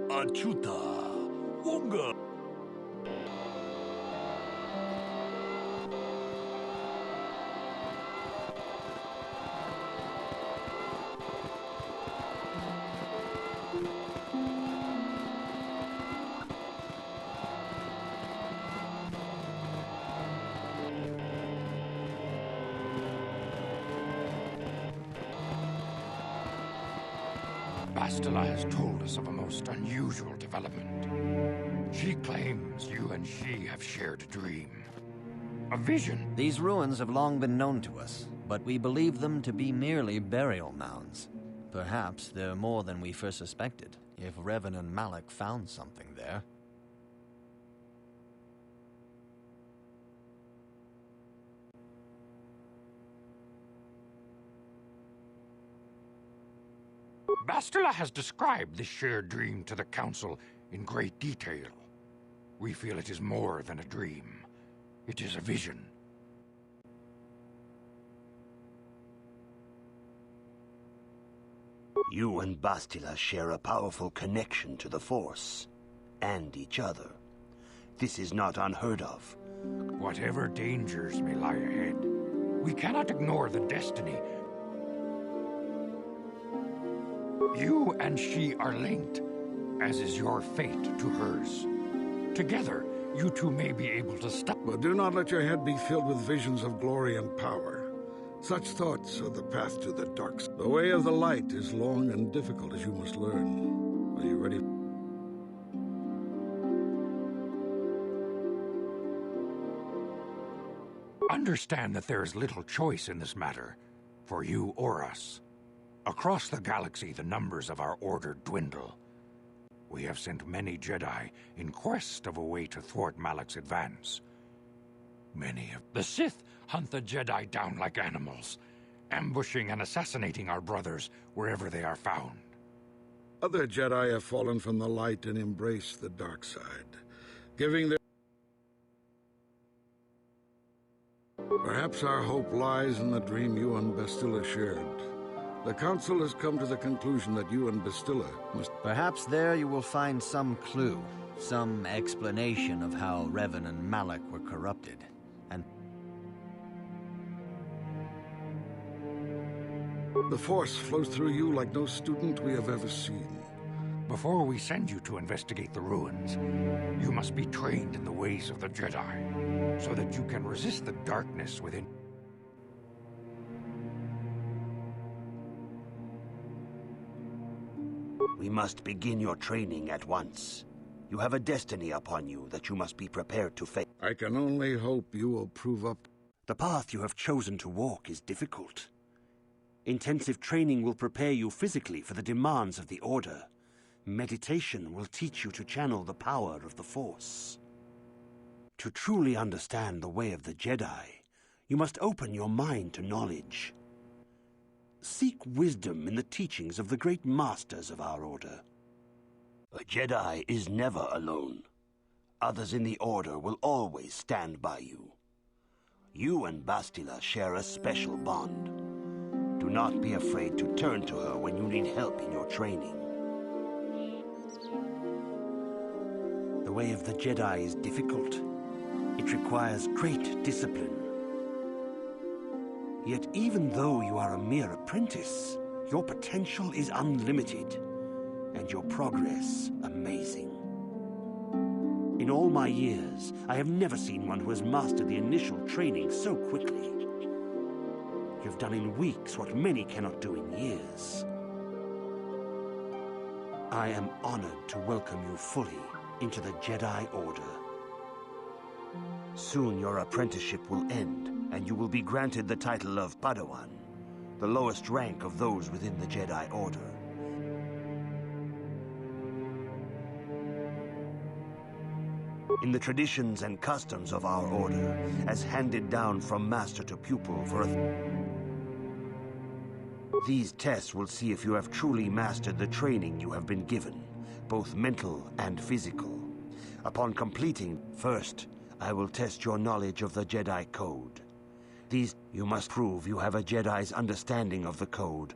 Achuta, Wonga. Bastila has told us of a most unusual development. She claims you and she have shared a dream. A vision. These ruins have long been known to us, but we believe them to be merely burial mounds. Perhaps they're more than we first suspected, if Revan and Malak found something there. Bastila has described this shared dream to the Council in great detail. We feel it is more than a dream. It is a vision. You and Bastila share a powerful connection to the Force, and each other. This is not unheard of. Whatever dangers may lie ahead, we cannot ignore the destiny. You and she are linked, as is your fate to hers. Together, you two may be able to stop. But do not let your head be filled with visions of glory and power. Such thoughts are the path to the dark side. The way of the light is long and difficult, as you must learn. Are you ready? Understand that there is little choice in this matter, for you or us. Across the galaxy, the numbers of our order dwindle. We have sent many Jedi in quest of a way to thwart Malak's advance. Many of the Sith hunt the Jedi down like animals, ambushing and assassinating our brothers wherever they are found. Other Jedi have fallen from the light and embraced the dark side, giving their... Perhaps our hope lies in the dream you and Bastila shared. The Council has come to the conclusion that you and Bastila must... Perhaps there you will find some clue, some explanation of how Revan and Malak were corrupted, and... The Force flows through you like no student we have ever seen. Before we send you to investigate the ruins, you must be trained in the ways of the Jedi, so that you can resist the darkness within. We must begin your training at once. You have a destiny upon you that you must be prepared to face. I can only hope you will prove up. The path you have chosen to walk is difficult. Intensive training will prepare you physically for the demands of the Order. Meditation will teach you to channel the power of the Force. To truly understand the way of the Jedi, you must open your mind to knowledge. Seek wisdom in the teachings of the great masters of our Order. A Jedi is never alone. Others in the Order will always stand by you. You and Bastila share a special bond. Do not be afraid to turn to her when you need help in your training. The way of the Jedi is difficult. It requires great discipline. Yet even though you are a mere apprentice, your potential is unlimited, and your progress amazing. In all my years, I have never seen one who has mastered the initial training so quickly. You have done in weeks what many cannot do in years. I am honored to welcome you fully into the Jedi Order. Soon your apprenticeship will end, and you will be granted the title of Padawan, the lowest rank of those within the Jedi Order. in the traditions and customs of our order, as handed down from master to pupil These tests will see if you have truly mastered the training you have been given, both mental and physical. Upon completing, first, I will test your knowledge of the Jedi Code. You must prove you have a Jedi's understanding of the Code.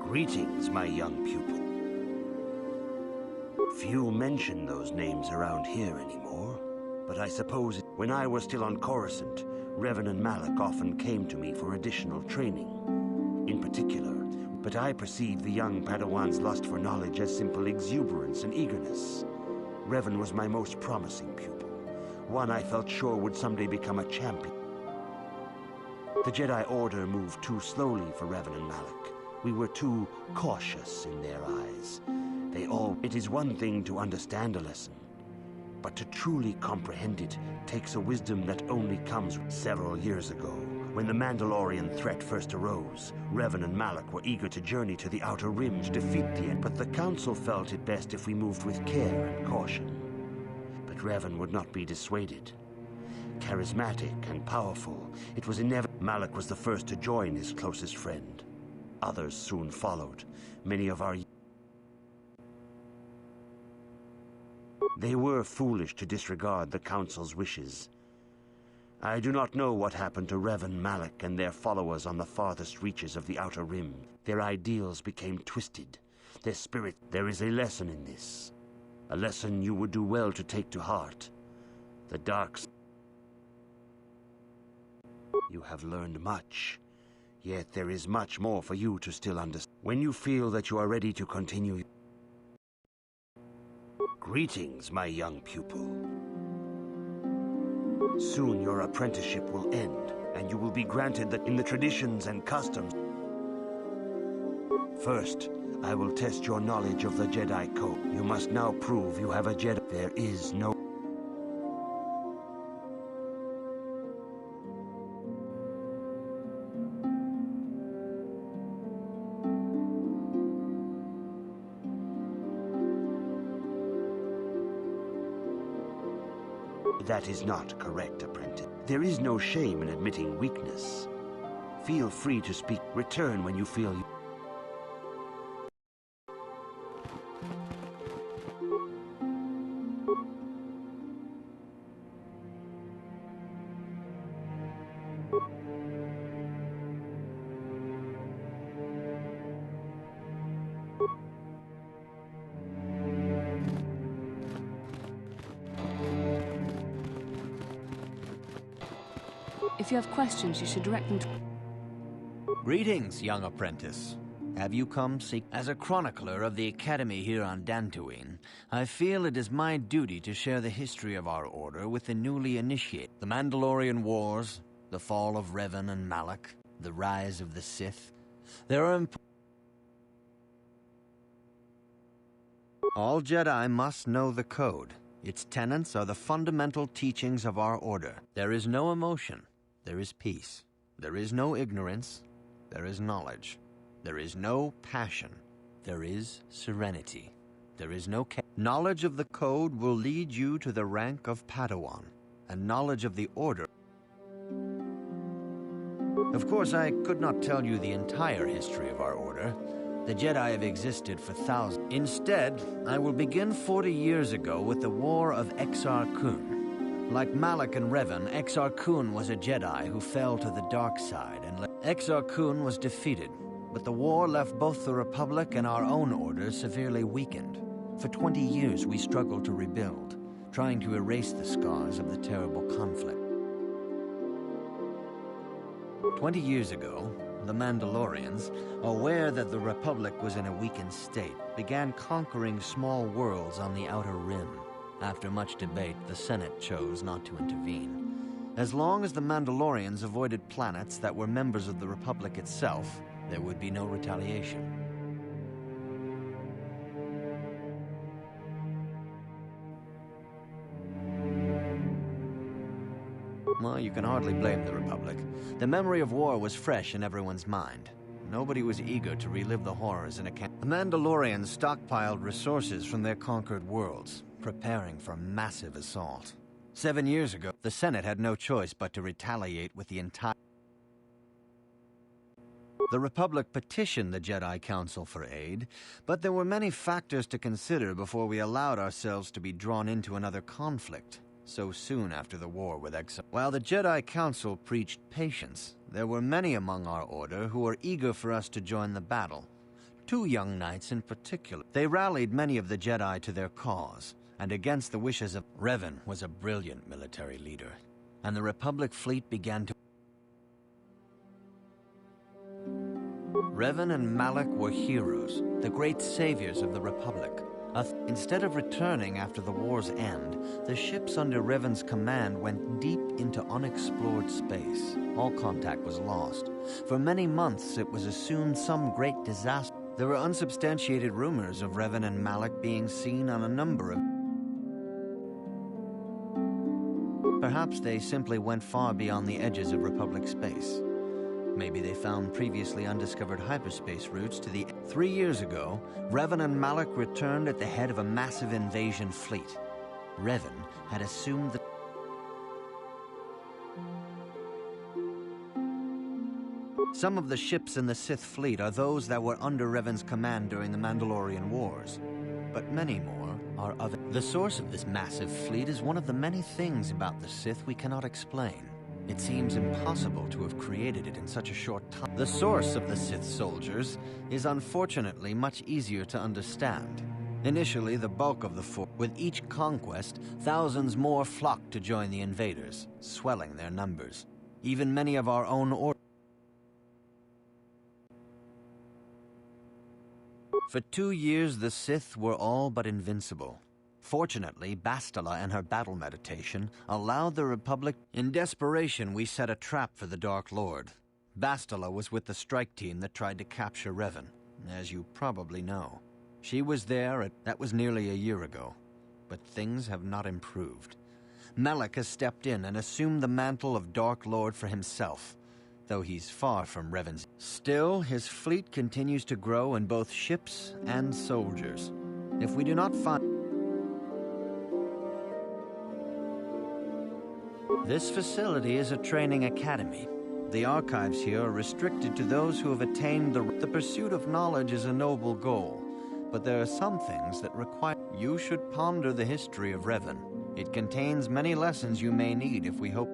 Greetings, my young pupil. Few mention those names around here anymore, but I suppose when I was still on Coruscant, Revan and Malak often came to me for additional training, in particular, but I perceived the young Padawan's lust for knowledge as simple exuberance and eagerness. Revan was my most promising pupil, one I felt sure would someday become a champion. The Jedi Order moved too slowly for Revan and Malak. We were too cautious in their eyes. It is one thing to understand a lesson, but to truly comprehend it takes a wisdom that only comes several years ago. When the Mandalorian threat first arose, Revan and Malak were eager to journey to the Outer Rim to defeat the End, but the Council felt it best if we moved with care and caution. But Revan would not be dissuaded. Charismatic and powerful, it was inevitable. Malak was the first to join his closest friend. Others soon followed. Many of our... They were foolish to disregard the Council's wishes. I do not know what happened to Revan, Malak, and their followers on the farthest reaches of the Outer Rim. Their ideals became twisted. Their spirit... There is a lesson in this. A lesson you would do well to take to heart. The dark... You have learned much. Yet there is much more for you to still understand. When you feel that you are ready to continue... Greetings, my young pupil. Soon your apprenticeship will end, and you will be granted that in the traditions and customs. First, I will test your knowledge of the Jedi Code. You must now prove you have a Jedi. There is no... That is not correct, apprentice. There is no shame in admitting weakness. Feel free to speak. Return when you feel you... If you have questions, you should direct them to... Greetings, young apprentice. Have you come seek... As a chronicler of the Academy here on Dantooine, I feel it is my duty to share the history of our order with the newly initiated. The Mandalorian Wars, the fall of Revan and Malak, the rise of the Sith. There are... All Jedi must know the Code. Its tenets are the fundamental teachings of our order. There is no emotion. There is peace. There is no ignorance. There is knowledge. There is no passion. There is serenity. There is no... Knowledge of the Code will lead you to the rank of Padawan, and knowledge of the Order... Of course, I could not tell you the entire history of our Order. The Jedi have existed for thousands. Instead, I will begin 40 years ago with the War of Exar Kun. Like Malak and Revan, Exar Kun was a Jedi who fell to the dark side, and Exar Kun was defeated, but the war left both the Republic and our own order severely weakened. For 20 years, we struggled to rebuild, trying to erase the scars of the terrible conflict. 20 years ago, the Mandalorians, aware that the Republic was in a weakened state, began conquering small worlds on the Outer Rim. After much debate, the Senate chose not to intervene. As long as the Mandalorians avoided planets that were members of the Republic itself, there would be no retaliation. Well, you can hardly blame the Republic. The memory of war was fresh in everyone's mind. Nobody was eager to relive the horrors in a camp. The Mandalorians stockpiled resources from their conquered worlds, preparing for a massive assault. 7 years ago, the Senate had no choice but to retaliate with the entire... The Republic petitioned the Jedi Council for aid, but there were many factors to consider before we allowed ourselves to be drawn into another conflict, so soon after the war with Exar. While the Jedi Council preached patience, there were many among our order who were eager for us to join the battle. 2 young knights in particular. They rallied many of the Jedi to their cause, and against the wishes of... Revan was a brilliant military leader, and the Republic fleet began to... Revan and Malak were heroes, the great saviors of the Republic. Instead of returning after the war's end, the ships under Revan's command went deep into unexplored space. All contact was lost. For many months, it was assumed some great disaster. There were unsubstantiated rumors of Revan and Malak being seen on a number of... Perhaps they simply went far beyond the edges of Republic space. Maybe they found previously undiscovered hyperspace routes to the... 3 years ago, Revan and Malak returned at the head of a massive invasion fleet. Revan had assumed the... Some of the ships in the Sith fleet are those that were under Revan's command during the Mandalorian Wars, but many more are of it. The source of this massive fleet is one of the many things about the Sith we cannot explain. It seems impossible to have created it in such a short time. The source of the Sith soldiers is unfortunately much easier to understand. Initially, the bulk of the force. With each conquest, thousands more flocked to join the invaders, swelling their numbers. Even many of our own orders. For 2 years, the Sith were all but invincible. Fortunately, Bastila and her battle meditation allowed the Republic... In desperation, we set a trap for the Dark Lord. Bastila was with the strike team that tried to capture Revan, as you probably know. She was there that was nearly a year ago, but things have not improved. Malak has stepped in and assumed the mantle of Dark Lord for himself, though he's far from Revan's. Still, his fleet continues to grow in both ships and soldiers. If we do not find... This facility is a training academy. The archives here are restricted to those who have attained the pursuit of knowledge is a noble goal, but there are some things that require... You should ponder the history of Revan. It contains many lessons you may need if we hope...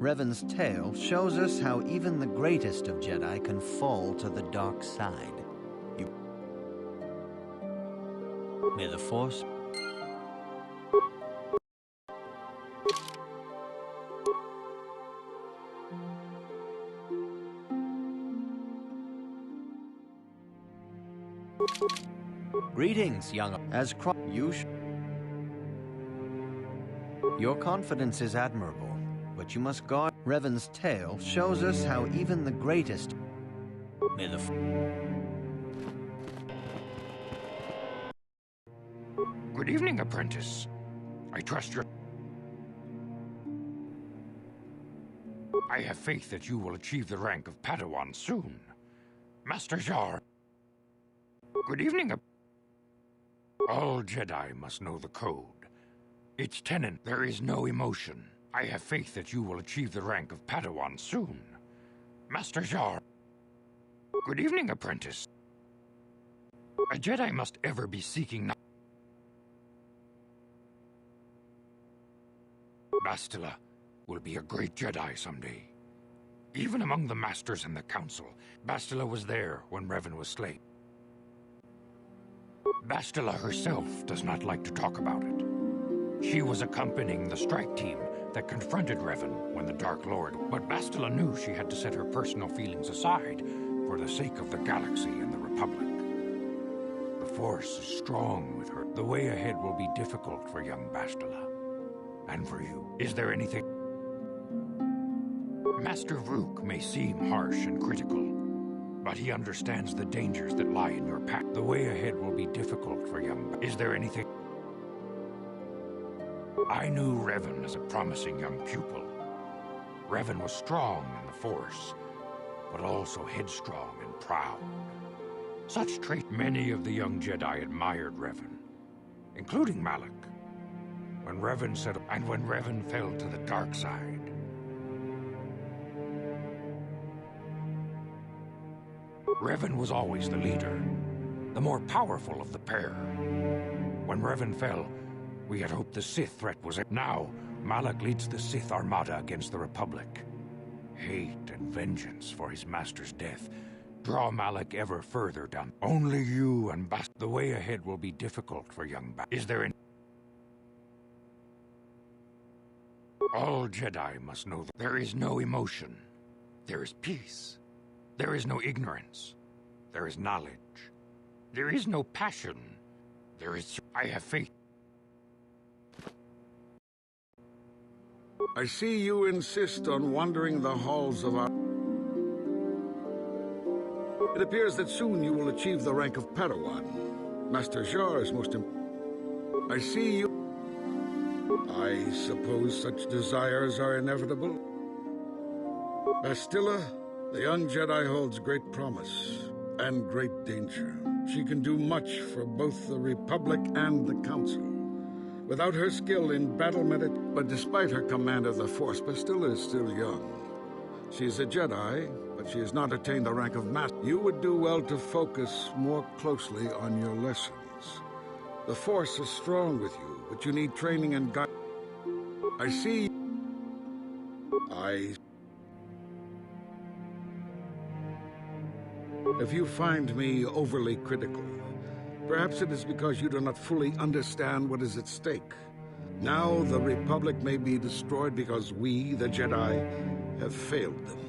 Revan's tale shows us how even the greatest of Jedi can fall to the dark side. May the Force... Greetings, young... Your confidence is admirable, but you must guard... Revan's tale shows us how even the greatest... May the... Good evening, apprentice. I trust your... I have faith that you will achieve the rank of Padawan soon. Master Jar... Good evening, All Jedi must know the code. Its tenet, there is no emotion. I have faith that you will achieve the rank of Padawan soon. Master Jar... Good evening, apprentice. A Jedi must ever be seeking... Bastila will be a great Jedi someday. Even among the Masters and the Council, Bastila was there when Revan was slain. Bastila herself does not like to talk about it. She was accompanying the strike team that confronted Revan when the Dark Lord... But Bastila knew she had to set her personal feelings aside for the sake of the galaxy and the Republic. The Force is strong with her. The way ahead will be difficult for young Bastila. And for you. Is there anything... Master Vrook may seem harsh and critical, but he understands the dangers that lie in your path. The way ahead will be difficult for young... Is there anything... I knew Revan as a promising young pupil. Revan was strong in the Force, but also headstrong and proud. Such trait many of the young Jedi admired Revan, including Malak. When Revan fell to the dark side. Revan was always the leader, the more powerful of the pair. When Revan fell, we had hoped the Sith threat was it. Now, Malak leads the Sith Armada against the Republic. Hate and vengeance for his master's death draw Malak ever further down. Only you and the way ahead will be difficult for young Is there any... All Jedi must know that there is no emotion. There is peace. There is no ignorance. There is knowledge. There is no passion. There is... I have faith. I see you insist on wandering the halls of our... It appears that soon you will achieve the rank of Padawan. Master Jar is most I see you... I suppose such desires are inevitable. Bastilla, the young Jedi holds great promise and great danger. She can do much for both the Republic and the Council. Without her skill in battle but despite her command of the Force, Bastilla is still young. She's a Jedi, but she has not attained the rank of Master. You would do well to focus more closely on your lessons. The Force is strong with you, but you need training and guidance. I see... If you find me overly critical, perhaps it is because you do not fully understand what is at stake. Now the Republic may be destroyed because we, the Jedi, have failed them.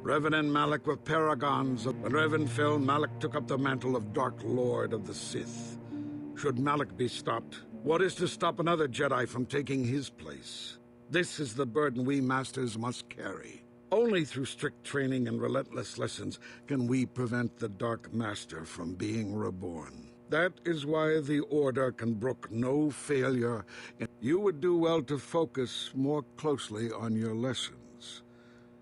Revan and Malak were paragons. When Revan fell, Malak took up the mantle of Dark Lord of the Sith. Should Malak be stopped, what is to stop another Jedi from taking his place? This is the burden we Masters must carry. Only through strict training and relentless lessons can we prevent the Dark Master from being reborn. That is why the Order can brook no failure. You would do well to focus more closely on your lessons.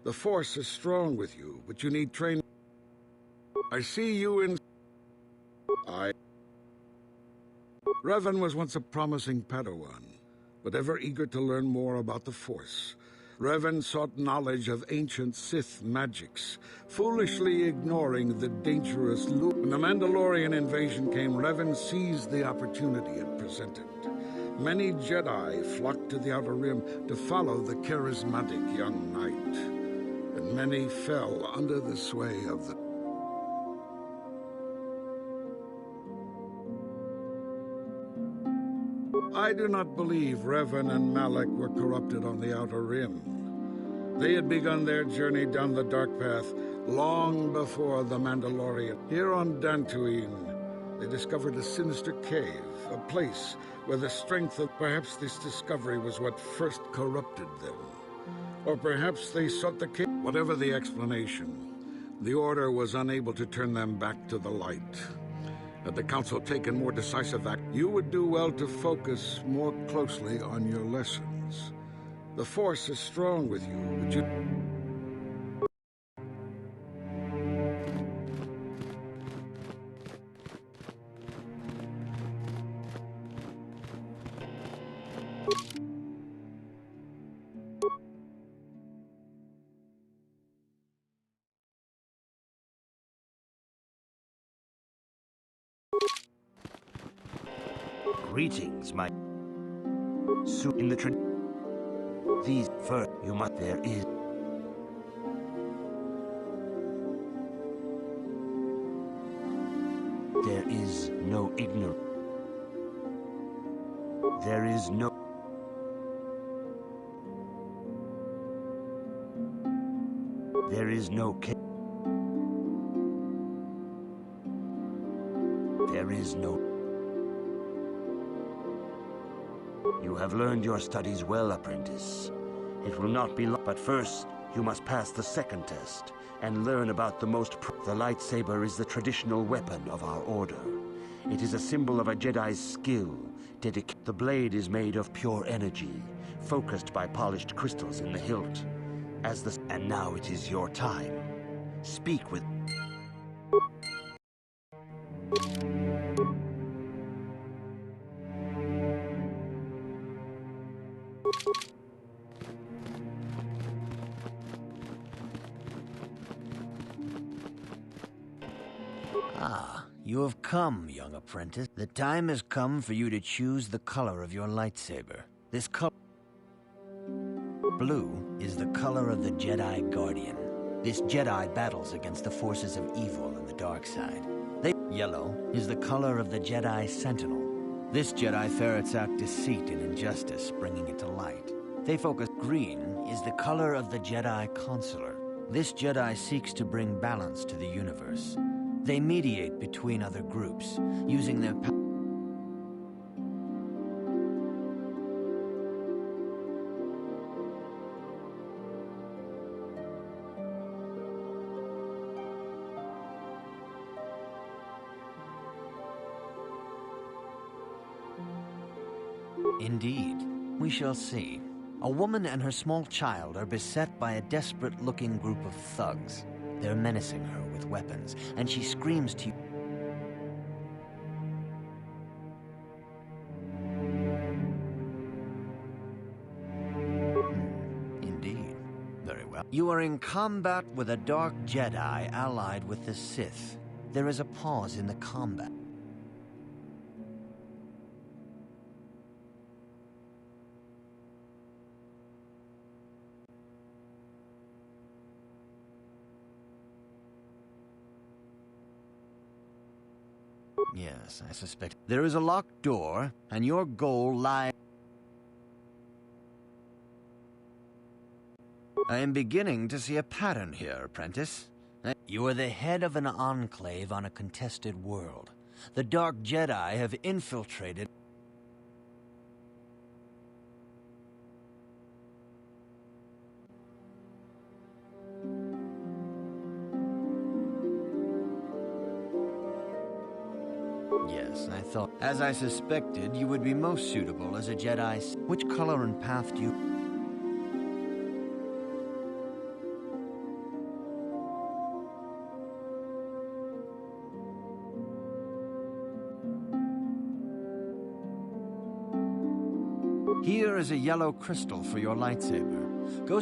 The Force is strong with you, but you need training. I see you in... Revan was once a promising Padawan, but ever eager to learn more about the Force. Revan sought knowledge of ancient Sith magics, foolishly ignoring the dangerous loop. When the Mandalorian invasion came, Revan seized the opportunity it presented. Many Jedi flocked to the Outer Rim to follow the charismatic young knight, and many fell under the sway of the... I do not believe Revan and Malak were corrupted on the Outer Rim. They had begun their journey down the dark path long before the Mandalorian. Here on Dantooine, they discovered a sinister cave, a place where the strength of... Perhaps this discovery was what first corrupted them. Or perhaps they sought the cave... Whatever the explanation, the Order was unable to turn them back to the light. Had the Council taken more decisive action, you would do well to focus more closely on your lessons. The Force is strong with you, but you... Greetings, my... So in the these first you must there is no ignorance. There is no there is no You have learned your studies well, apprentice. It will not be long, but first, you must pass the second test and learn about the lightsaber is the traditional weapon of our order. It is a symbol of a Jedi's skill. The blade is made of pure energy, focused by polished crystals in the hilt. And now it is your time. Speak with... Ah, you have come, young apprentice. The time has come for you to choose the color of your lightsaber. This color... Blue is the color of the Jedi Guardian. This Jedi battles against the forces of evil and the dark side. Yellow is the color of the Jedi Sentinel. This Jedi ferrets out deceit and injustice, bringing it to light. They focus... Green is the color of the Jedi Consular. This Jedi seeks to bring balance to the universe. They mediate between other groups, using their power. Indeed, we shall see. A woman and her small child are beset by a desperate-looking group of thugs. They're menacing her with weapons, and she screams to you. Indeed. Very well. You are in combat with a dark Jedi allied with the Sith. There is a pause in the combat. Yes, I suspect. There is a locked door, and your goal lies... I am beginning to see a pattern here, apprentice. You are the head of an enclave on a contested world. The Dark Jedi have infiltrated... Yes, I thought. As I suspected, you would be most suitable as a Jedi. Which color and path do you... Here is a yellow crystal for your lightsaber. Go...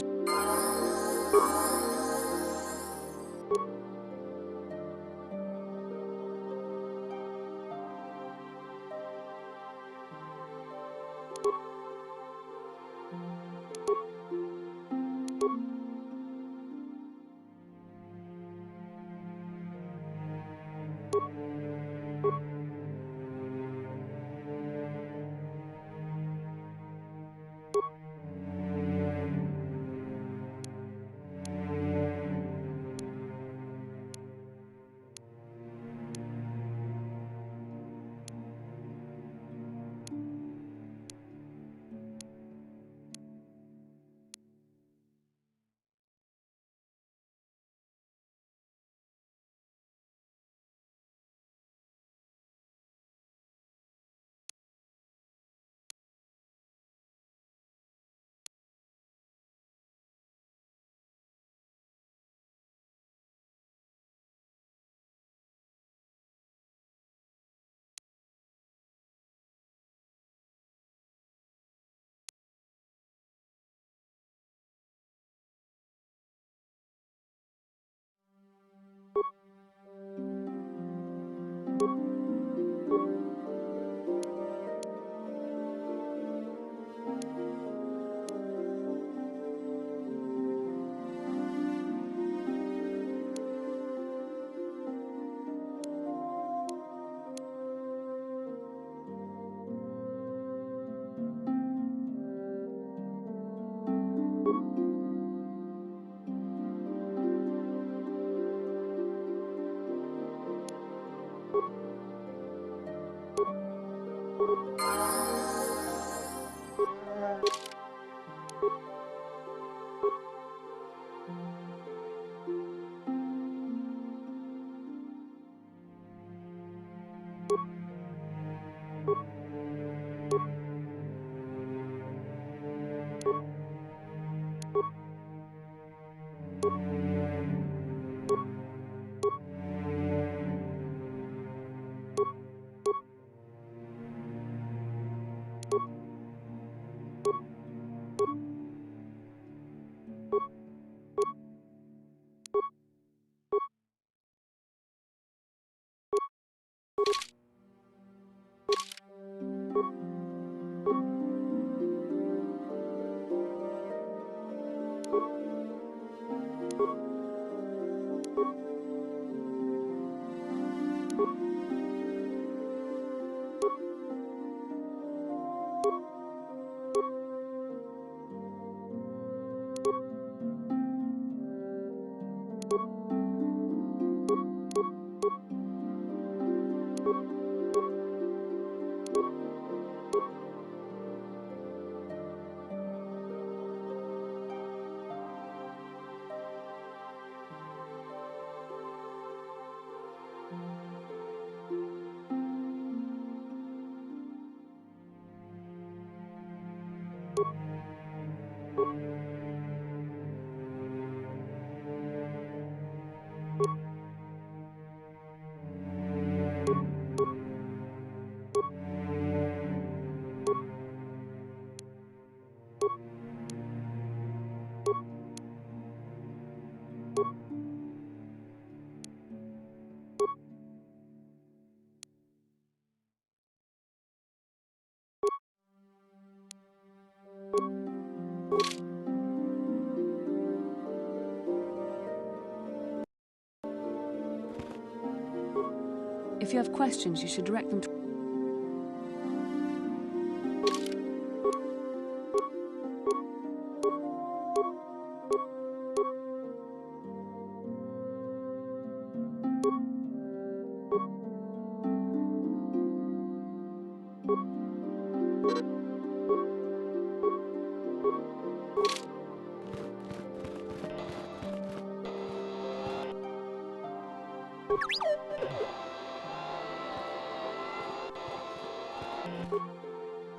If you have questions, you should direct them to...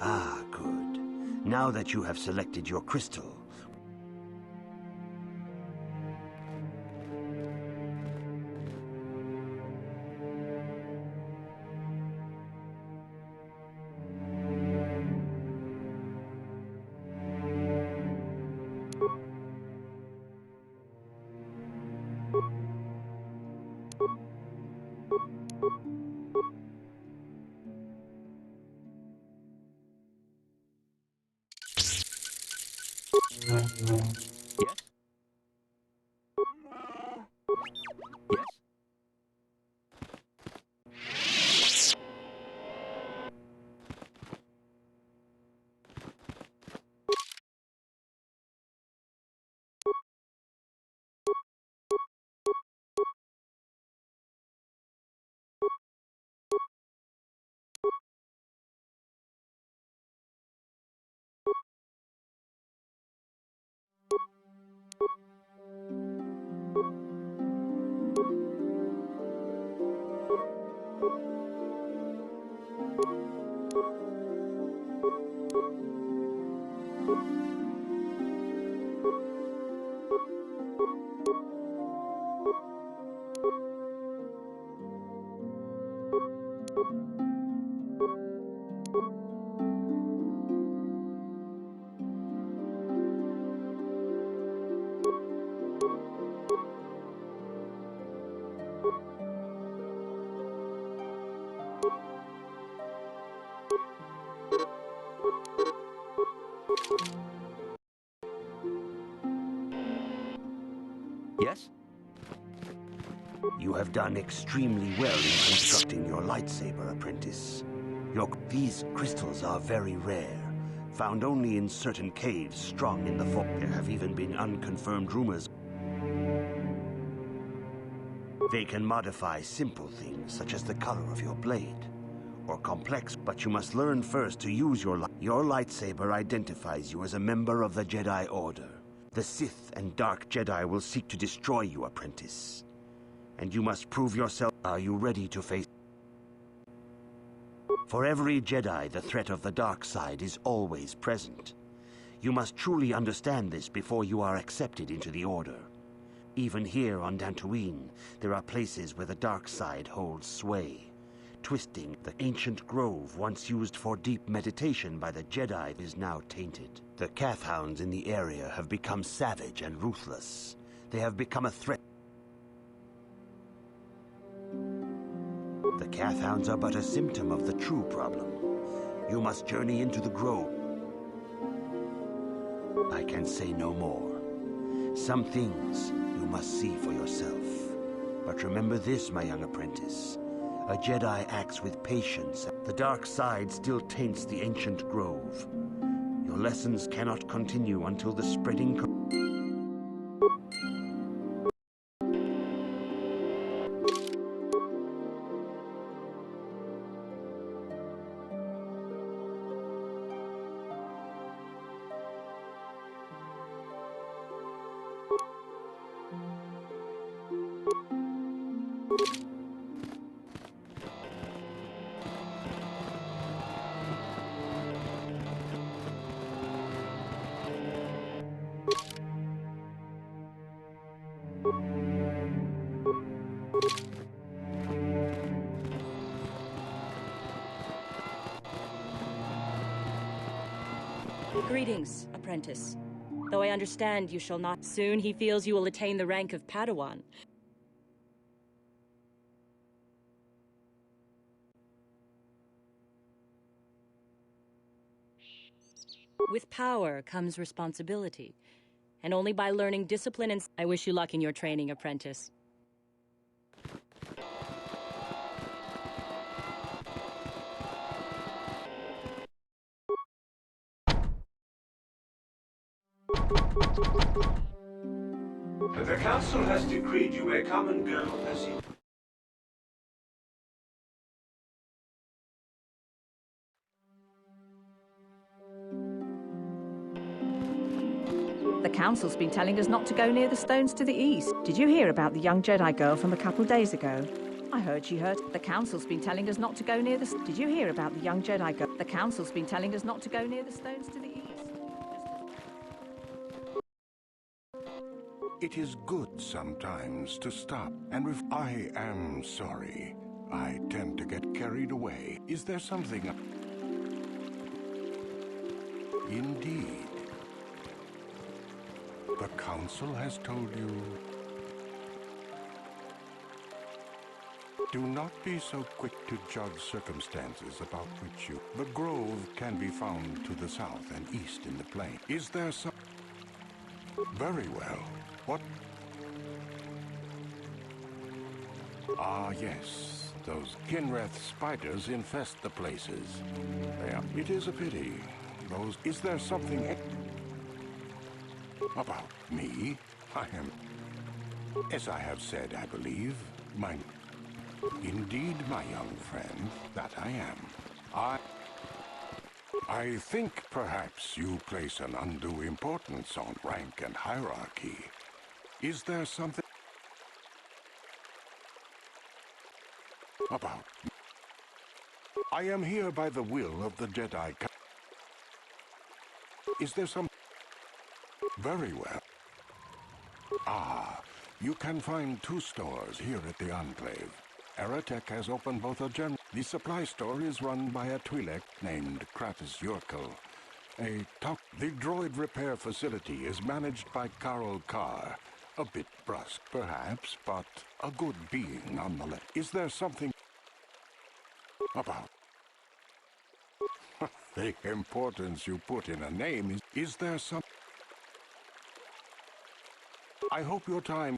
Ah, good. Now that you have selected your crystal, yes? You have done extremely well in constructing your lightsaber, apprentice. These crystals are very rare, found only in certain caves strung in the fog. There have even been unconfirmed rumors. They can modify simple things, such as the color of your blade, or complex, but you must learn first to use your lightsaber identifies you as a member of the Jedi Order. The Sith and Dark Jedi will seek to destroy you, apprentice. And you must prove yourself. Are you ready to face? For every Jedi, the threat of the dark side is always present. You must truly understand this before you are accepted into the Order. Even here on Dantooine, there are places where the dark side holds sway. Twisting the ancient grove once used for deep meditation by the Jedi is now tainted. The Kathhounds in the area have become savage and ruthless. They have become a threat. The Kathhounds are but a symptom of the true problem. You must journey into the grove. I can say no more. Some things you must see for yourself. But remember this, my young apprentice. A Jedi acts with patience. The dark side still taints the ancient grove. Your lessons cannot continue until the spreading... Greetings, apprentice. Though I understand you shall not. Soon he feels you will attain the rank of Padawan. With power comes responsibility. And only by learning discipline and... I wish you luck in your training, apprentice. The council has decreed you may come and go as you... The council's been telling us not to go near the stones to the east. Did you hear about the young Jedi girl from a couple days ago? I heard she hurt. The council's been telling us not to go near the... Did you hear about the young Jedi girl? The council's been telling us not to go near the stones to the east. It is good sometimes to stop, and if I am sorry, I tend to get carried away. Is there something... Indeed. The council has told you... Do not be so quick to judge circumstances about which you... The grove can be found to the south and east in the plain. Is there some... Very well. What? Ah, yes. Those Kinreth spiders infest the places. It is a pity. Those... Is there something... About me? I am... As I have said, I believe, Indeed, my young friend, that I am. I think perhaps you place an undue importance on rank and hierarchy. Is there something... About... I am here by the will of the Jedi Code. Is there some... Very well. Ah, you can find 2 stores here at the Enclave. Eratech has opened both a general... The supply store is run by a Twi'lek named Kratos Yurkel. The droid repair facility is managed by Karl Carr. A bit brusque, perhaps, but a good being nonetheless. Is there something... About... The importance you put in a name is... Is there some... I hope your time...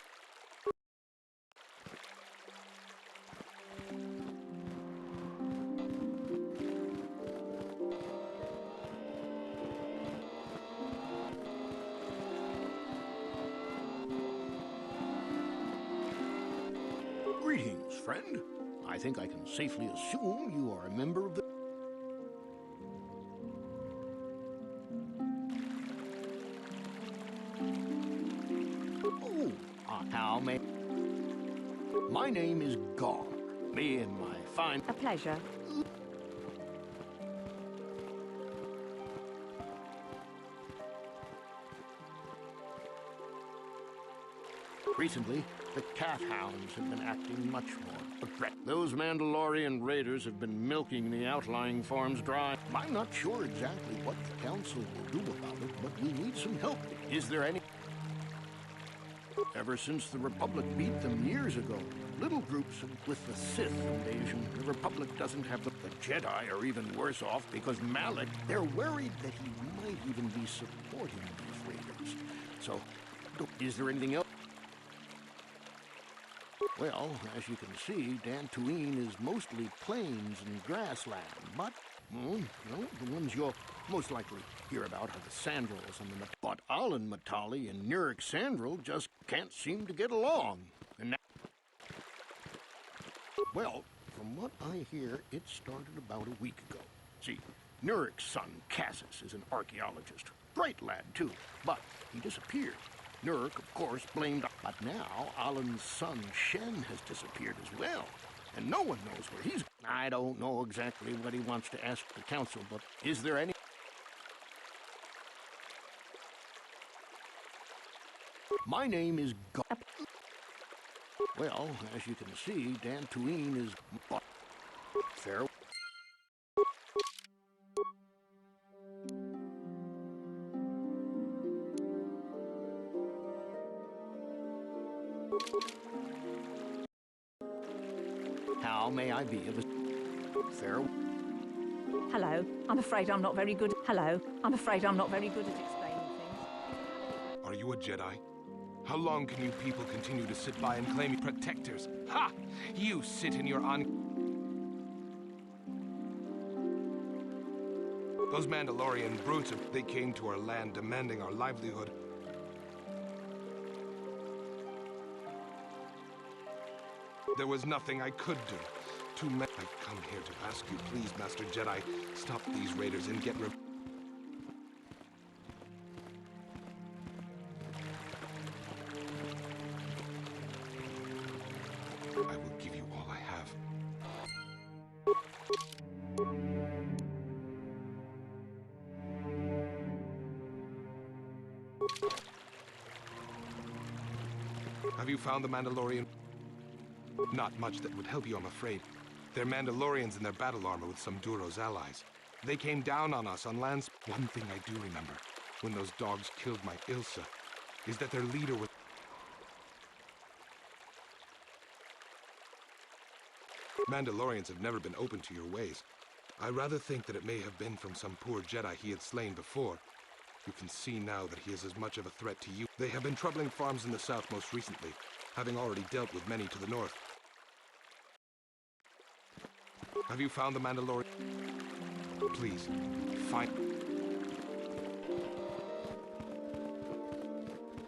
Greetings, friend. I think I can safely assume you are a member of the... Oh, how may... My name is Gar. Me and my fine... A pleasure. Recently, the cat hounds have been acting much more aggressive. Those Mandalorian raiders have been milking the outlying farms dry. I'm not sure exactly what the council will do about it, but we need some help. Is there any... Ever since the Republic beat them years ago, little groups with the Sith invasion, the Republic doesn't have the Jedi are even worse off because Malik, they're worried that he might even be supporting these raiders. So, is there anything else? Well, as you can see, Dantooine is mostly plains and grassland, but, well, the ones you'll most likely hear about are the Sandrils and the... But Alan Matali and Nurik Sandril just can't seem to get along. And well, from what I hear, it started about a week ago. See, Nurik's son, Cassis, is an archaeologist. Great lad, too, but he disappeared. Nurik, of course, blamed... But now, Alan's son, Shen, has disappeared as well. And no one knows where he's... I don't know exactly what he wants to ask the council, but is there any... My name is Well, as you can see, Dantooine is... Fair... How may I be of a fair... Hello. I'm afraid I'm not very good. Hello. I'm afraid I'm not very good at explaining things. Are you a Jedi? How long can you people continue to sit by and claim protectors? Ha! You sit in your Those Mandalorian brutes, they came to our land demanding our livelihood. There was nothing I could do. I've come here to ask you, please, Master Jedi, stop these raiders and get rid. I will give you all I have. Have you found the Mandalorian? Not much that would help you, I'm afraid. They're Mandalorians in their battle armor with some Duro's allies. They came down on us on lands. One thing I do remember, when those dogs killed my Ilsa, is that their leader was... Mandalorians have never been open to your ways. I rather think that it may have been from some poor Jedi he had slain before. You can see now that he is as much of a threat to you. They have been troubling farms in the south most recently, having already dealt with many to the north. Have you found the Mandalorian? Please, find...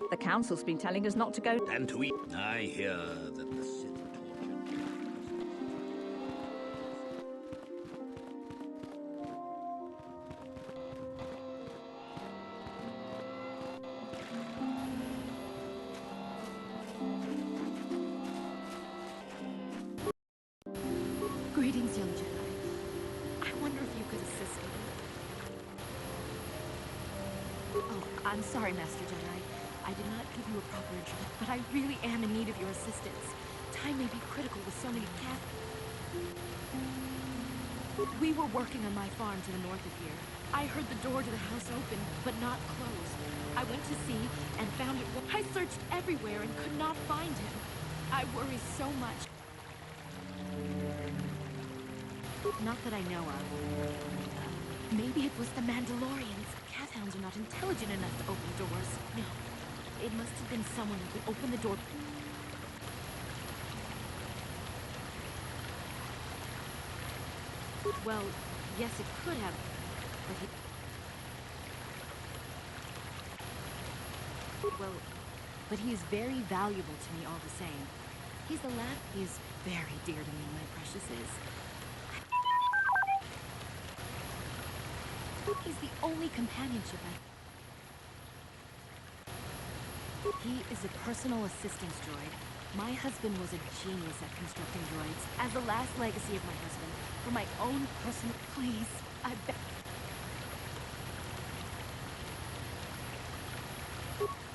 The council's been telling us not to go. And to eat. I hear that the Sith tortured. Greetings, young Jedi. I wonder if you could assist me. Oh, I'm sorry, Master Jedi. I did not give you a proper introduction, but I really am in need of your assistance. Time may be critical with so many cats. We were working on my farm to the north of here. I heard the door to the house open, but not closed. I went to see and found it. I searched everywhere and could not find him. I worry so much. Not that I know of. Maybe it was the Mandalorians. Cat hounds are not intelligent enough to open doors. No. It must have been someone who could open the door. Well, yes, it could have. But he is very valuable to me all the same. He's the last. He is very dear to me, my preciouses. He's the only companionship He is a personal assistance droid. My husband was a genius at constructing droids. As the last legacy of my husband, for my own personal... Please, I beg...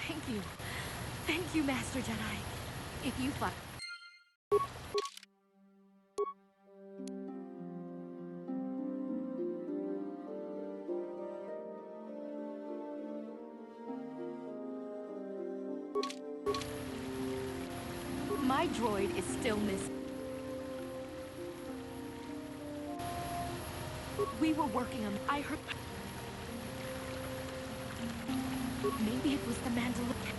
Thank you. Thank you, Master Jedi. If you fuck... My droid is still missing. We were working on... I heard... Maybe it was the Mandalorian.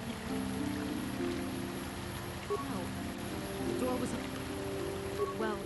No. The door was... Well...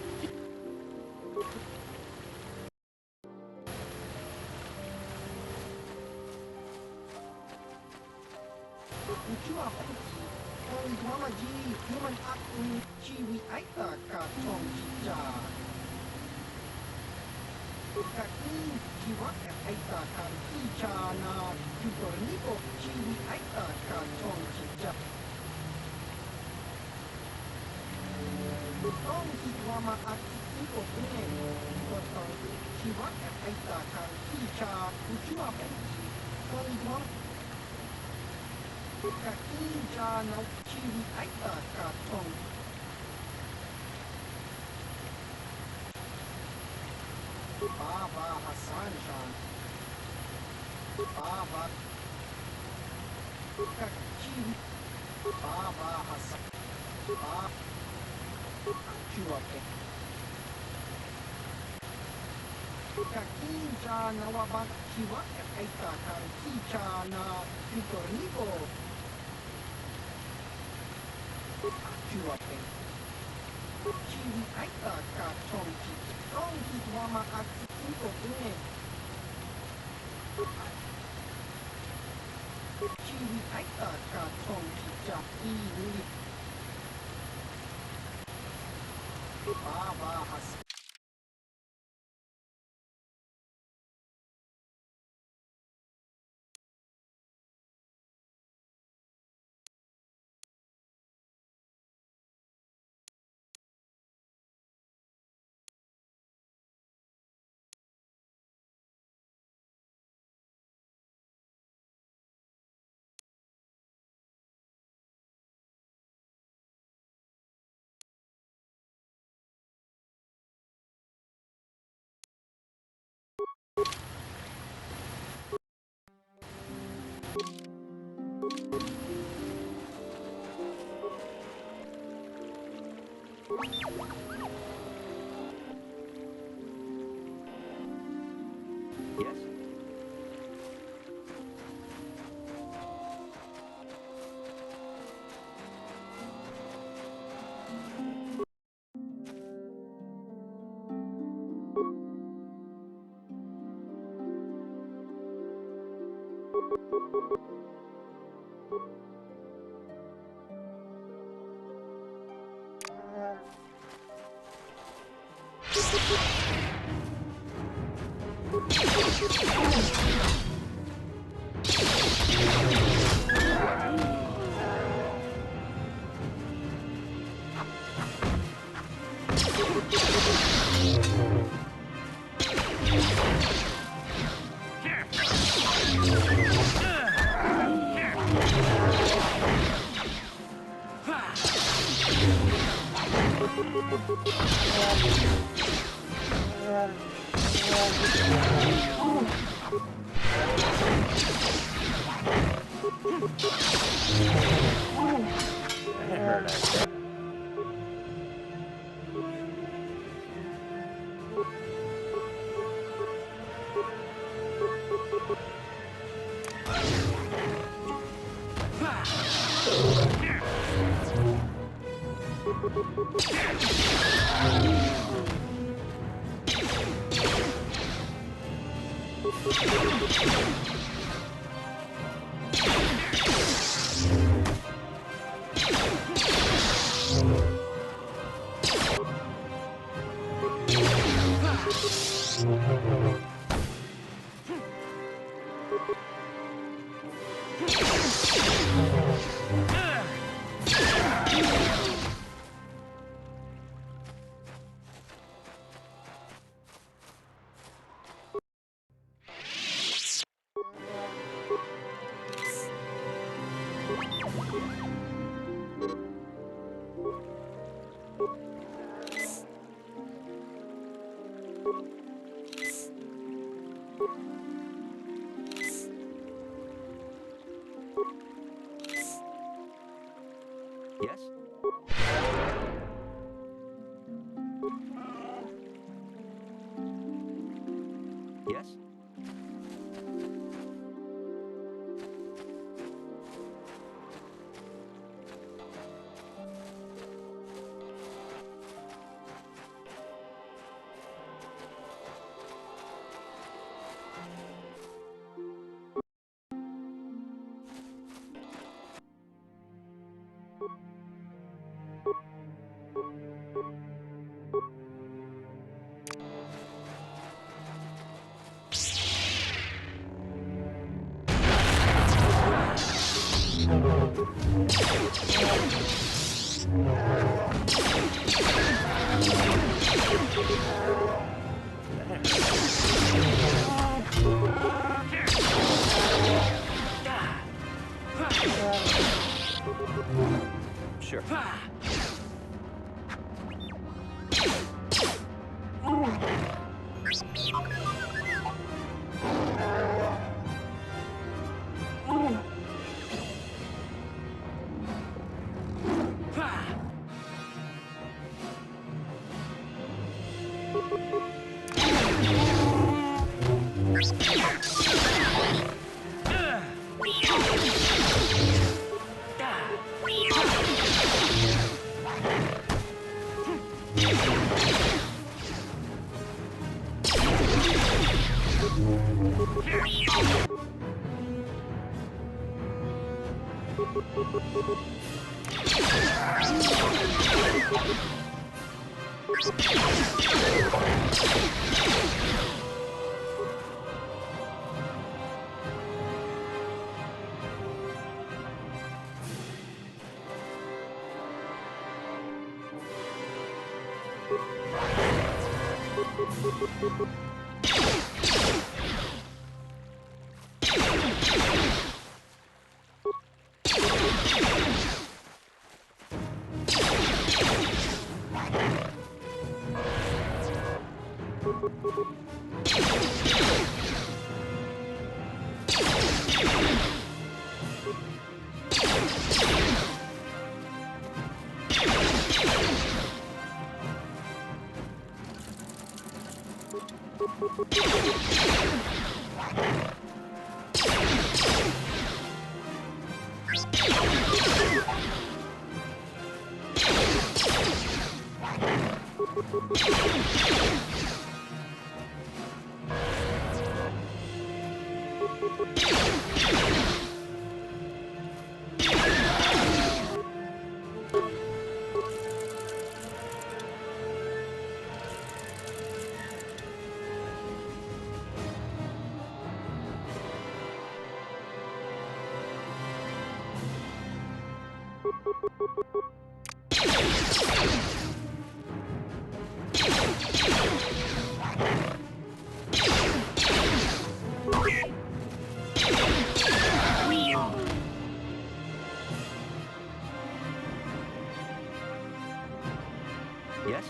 Yes?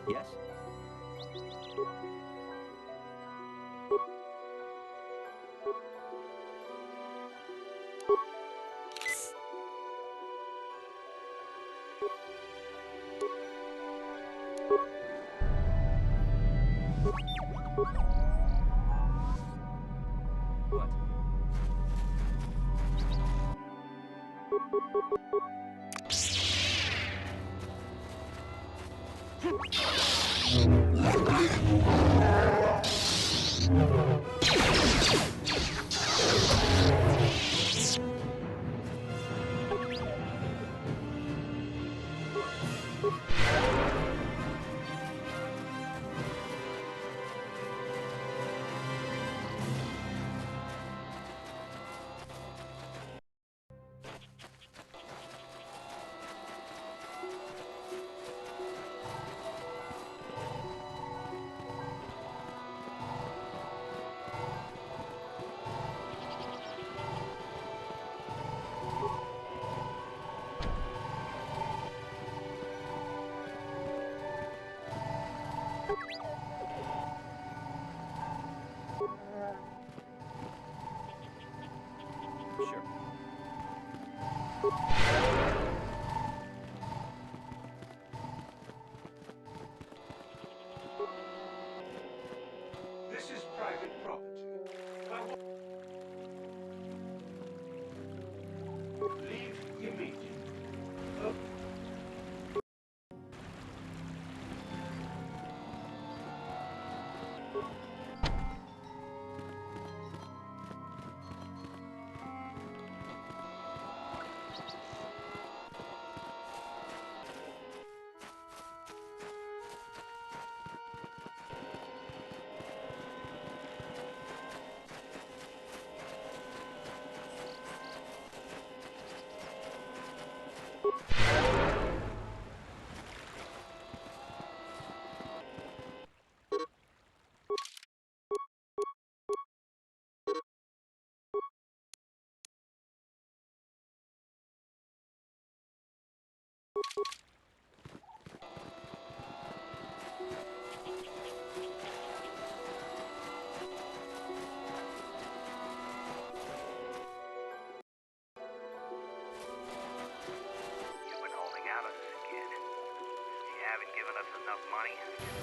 Yes? What? Sure. This is private property. Leave immediately.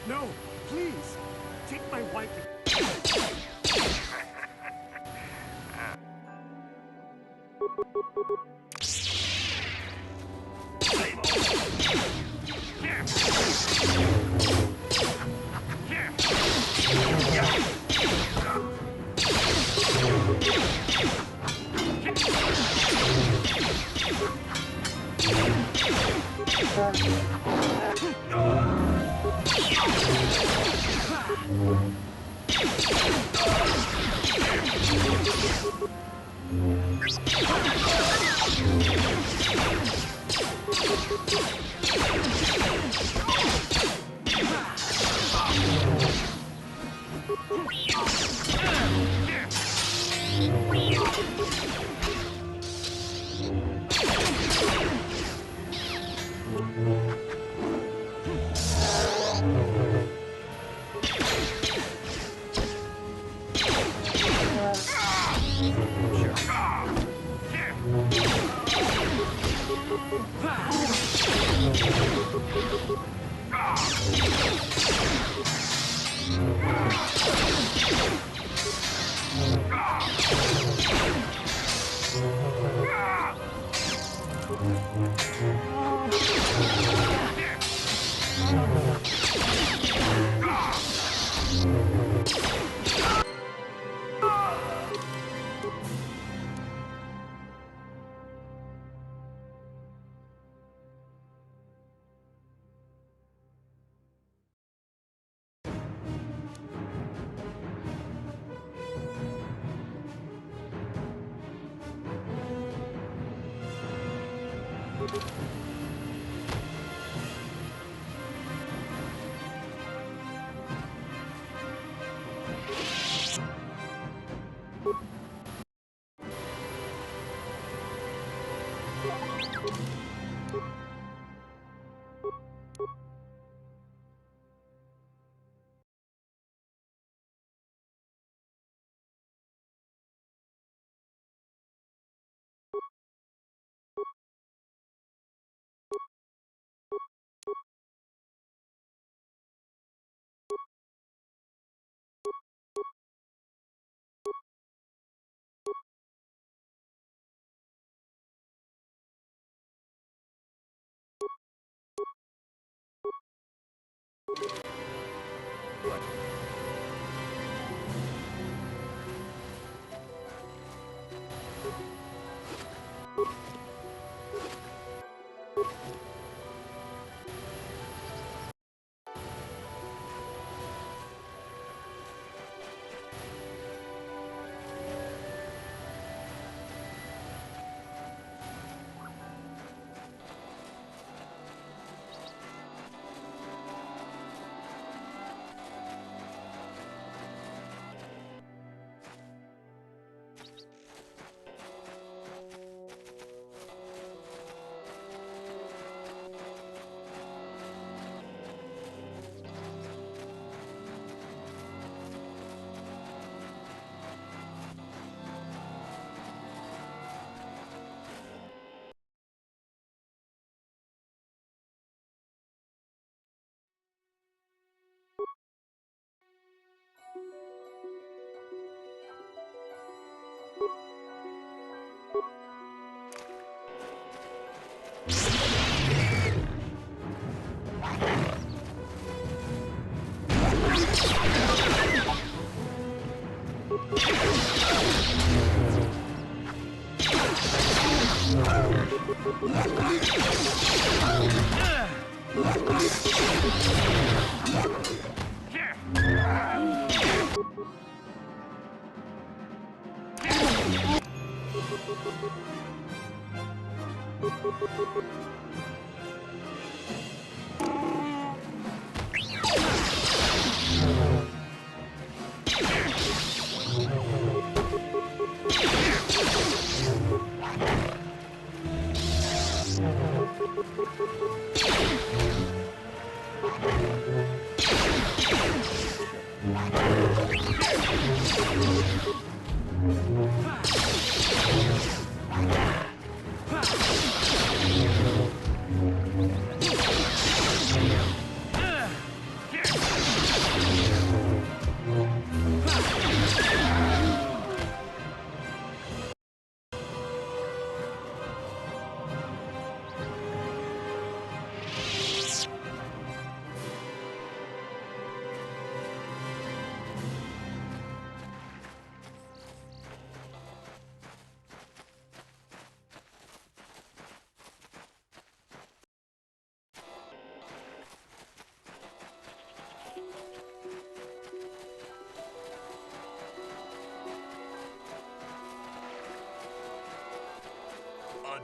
No, please. Take my wife.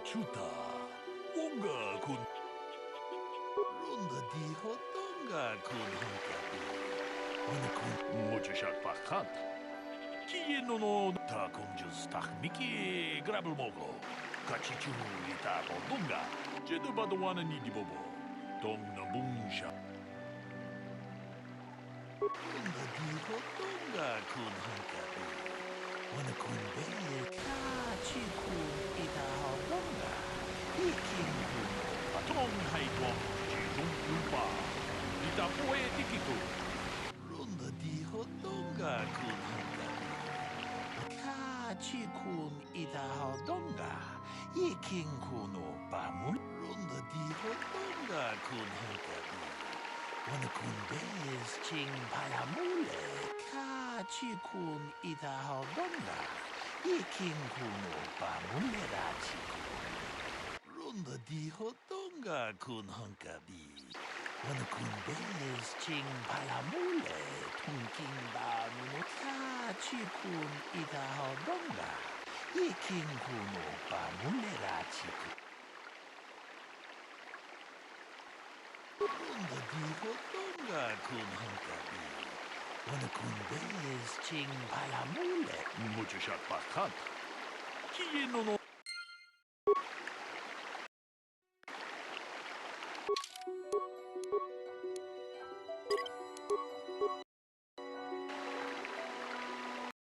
Chuta, Unga kun Runda di Hotonga kun Hunkabi. Unakun Mujashat Pakat. Kieno no Takunjus Tahmiki Grabble Mogo. Kachichu Lita Bodunga. Jedi Padawan Nidi Bobo. Dong Nabunsha. Runda di Hotonga kun Hunkabi. Unakun Be Kachiku Ita Hodonga. Ikingu Patong Haidong Jidung Umpa. Ita Poe Tikiku. Runda di Hodonga kun Hunkabi. Kachikun Ita Hodonga. Ikingu no Bamun. Runda di Hodonga kun Hunkabi. Wanakun Bez Ching Payamule. Kachikun Ita Hodonga. Ikingu no Bamule Rachiku. Runda di Hotonga kun Hunkabi. Wanakun Bez Ching Payamule. Tunking Bamu Kachikun Ita Hodonga. Ikingu no Bamule Rachiku. Runda di Hotonga kun Hunkabi. Wanakun Bez Ching Payamule. Mujashat Pakat. Kieno no